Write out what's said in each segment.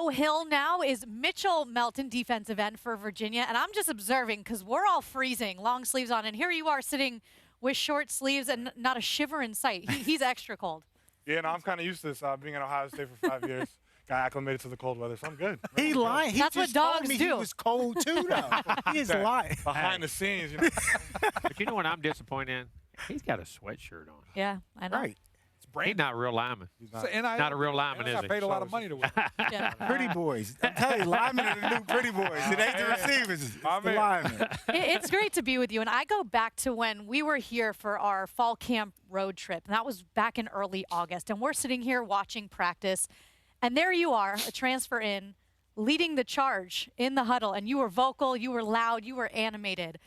Joe Hill now is Mitchell Melton, defensive end for Virginia. And I'm just observing because we're all freezing, long sleeves on. And here you are sitting with short sleeves and not a shiver in sight. He's extra cold. Yeah, no, I'm kind of used to this. Being in Ohio State for 5 years, got acclimated to the cold weather, so I'm good. He lying. He That's just what dogs told me do. He was cold too, though. He is lying. Behind the scenes, you know. But you know what I'm disappointed in? He's got a sweatshirt on. Yeah, I know. Right. He's not a real lineman. Not a real lineman, is I he? paid a lot of money to win. Yeah. Pretty boys. I'm telling you, linemen are the new pretty boys. It ain't the receivers. It's the linemen. It's great to be with you. And I go back to when we were here for our fall camp road trip. And that was back in early August. And we're sitting here watching practice. And there you are, a transfer in, leading the charge in the huddle. And you were vocal, you were loud, you were animated.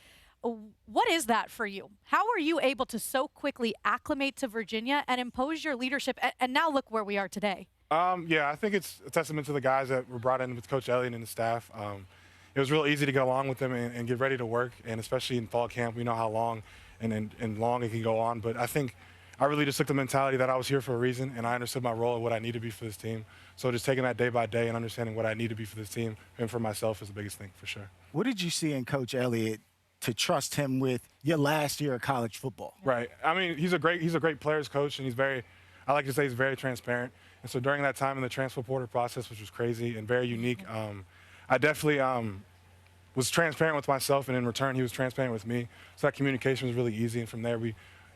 What is that for you? How are you able to so quickly acclimate to Virginia and impose your leadership? And now look where we are today. Yeah, I think it's a testament to the guys that were brought in with Coach Elliott and the staff. It was real easy to get along with them and get ready to work, and especially in fall camp, we know how long and long it can go on. But I think I really just took the mentality that I was here for a reason, and I understood my role and what I need to be for this team. So just taking that day by day and understanding what I need to be for this team and for myself is the biggest thing, for sure. What did you see in Coach Elliott to trust him with your last year of college football? Right. I mean, he's a great players coach, and he's very, I like to say he's very transparent. And so during that time in the transfer portal process, which was crazy and very unique, I definitely was transparent with myself, and in return, he was transparent with me. So that communication was really easy, and from there, we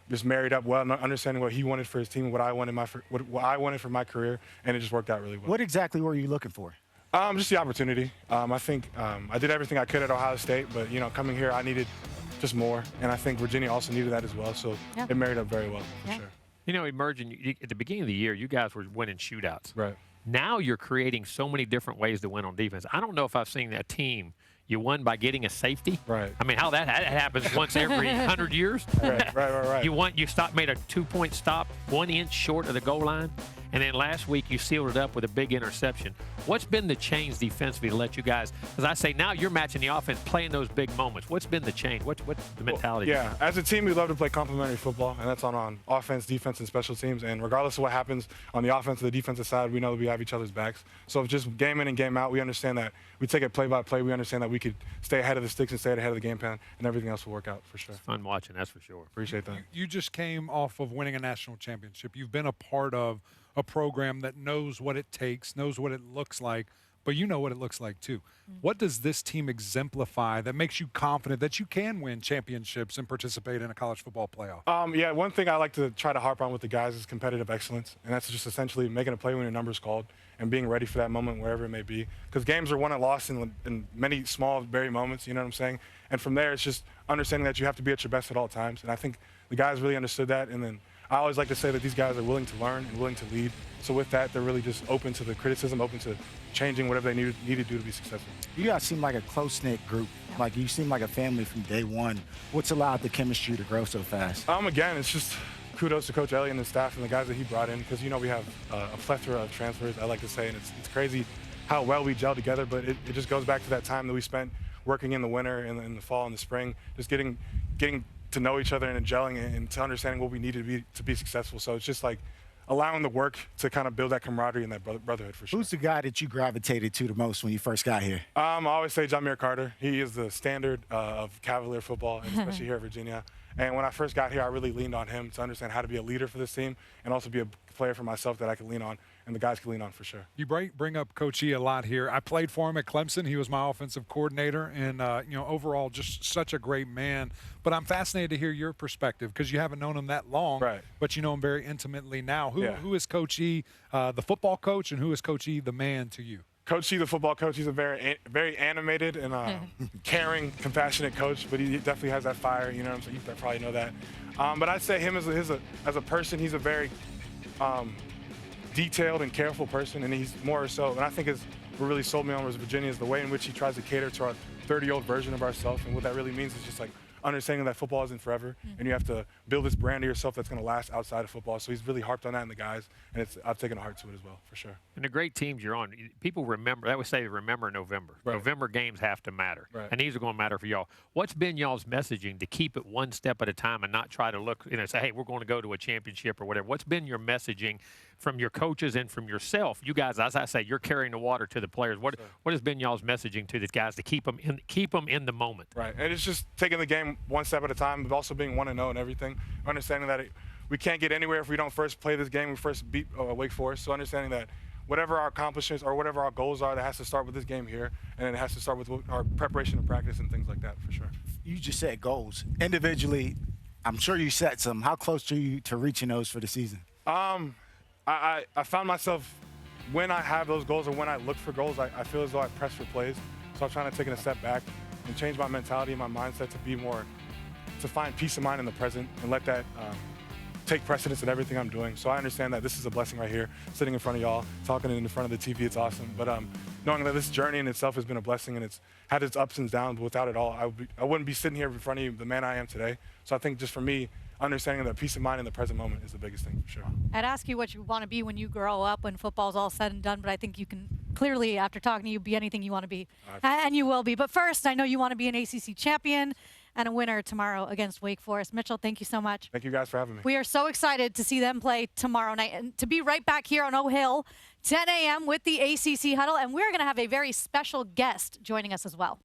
just married up well, understanding what he wanted for his team and what I wanted for my career, and it just worked out really well. What exactly were you looking for? Just the opportunity. I think I did everything I could at Ohio State, but coming here, I needed just more, and I think Virginia also needed that as well. So it married up very well, for sure. You know, emerging at the beginning of the year, you guys were winning shootouts. Right. Now you're creating so many different ways to win on defense. I don't know if I've seen that team. You won by getting a safety. Right. I mean, how that happens once every 100 years. Right. You made a 2-point stop, 1 inch short of the goal line, and then last week you sealed it up with a big interception. What's been the change defensively to let you guys? Because I say now you're matching the offense, playing those big moments. What's been the change? What's the mentality? Well, yeah, as a team, we love to play complementary football, and that's on offense, defense, and special teams. And regardless of what happens on the offense or the defensive side, we know that we have each other's backs. So just game in and game out, we understand that we take it play by play. We understand that we could stay ahead of the sticks and stay ahead of the game plan, and everything else will work out for sure. It's fun watching, that's for sure. Appreciate that. You just came off of winning a national championship. You've been a part of a program that knows what it takes, knows what it looks like, but you know what it looks like too. What does this team exemplify that makes you confident that you can win championships and participate in a college football playoff? Yeah, one thing I like to try to harp on with the guys is competitive excellence, and that's just essentially making a play when your number's called and being ready for that moment wherever it may be. Because games are won and lost in many small, very moments, you know what I'm saying? And from there, it's just understanding that you have to be at your best at all times. And I think the guys really understood that, and then I always like to say that these guys are willing to learn and willing to lead. So with that, they're really just open to the criticism, open to changing whatever they need to do to be successful. You guys seem like a close-knit group. Like you seem like a family from day one. What's allowed the chemistry to grow so fast? Again, it's just kudos to Coach Elliott and the staff and the guys that he brought in, because we have a plethora of transfers, I like to say, and it's crazy how well we gel together, but it just goes back to that time that we spent working in the winter and in the fall and the spring, just getting to know each other and gelling and to understanding what we needed to be successful. So it's just like allowing the work to kind of build that camaraderie and that brotherhood for sure. Who's the guy that you gravitated to the most when you first got here? I always say Jamir Carter. He is the standard of Cavalier football, and especially here at Virginia. And when I first got here, I really leaned on him to understand how to be a leader for this team and also be a player for myself that I could lean on and the guys can lean on for sure. You bring up Coach E a lot here. I played for him at Clemson. He was my offensive coordinator, and overall just such a great man. But I'm fascinated to hear your perspective because you haven't known him that long, but you know him very intimately now. Who is Coach E, the football coach, and who is Coach E, the man to you? Coach E, the football coach, he's a very animated and caring, compassionate coach, but he definitely has that fire, you know what I'm saying? You probably know that. But I'd say him as a person, he's a very detailed and careful person, and he's more so, and I think what really sold me on was Virginia is the way in which he tries to cater to our 30-year-old version of ourselves, and what that really means is just like understanding that football isn't forever, and you have to build this brand of yourself that's going to last outside of football. So he's really harped on that in the guys, and I've taken a heart to it as well, for sure. And the great teams you're on, people remember, that would say remember November. November games have to matter, and these are going to matter for y'all. What's been y'all's messaging to keep it one step at a time and not try to look, say, hey, we're going to go to a championship or whatever? What's been your messaging from your coaches and from yourself. You guys, as I say, you're carrying the water to the players. What has been y'all's messaging to the guys to keep them in the moment? Right, and it's just taking the game one step at a time, but also being 1-0 and everything. Understanding that we can't get anywhere if we don't first play this game. We first beat Wake Forest. So understanding that whatever our accomplishments or whatever our goals are, that has to start with this game here, and it has to start with our preparation and practice and things like that, for sure. You just said goals. Individually, I'm sure you set some. How close are you to reaching those for the season? I found myself, when I have those goals or when I look for goals, I feel as though I press for plays. So I'm trying to take a step back and change my mentality and my mindset to find peace of mind in the present and let that take precedence in everything I'm doing. So I understand that this is a blessing right here, sitting in front of y'all, talking in front of the TV, it's awesome. But knowing that this journey in itself has been a blessing and it's had its ups and downs, but without it all, I wouldn't be sitting here in front of you, the man I am today. So I think just for me, understanding that peace of mind in the present moment is the biggest thing, for sure. I'd ask you what you want to be when you grow up, when football's all said and done, but I think you can clearly, after talking to you, be anything you want to be. And you will be. But first, I know you want to be an ACC champion and a winner tomorrow against Wake Forest. Mitchell, thank you so much. Thank you guys for having me. We are so excited to see them play tomorrow night and to be right back here on O Hill, 10 a.m. with the ACC Huddle. And we're going to have a very special guest joining us as well.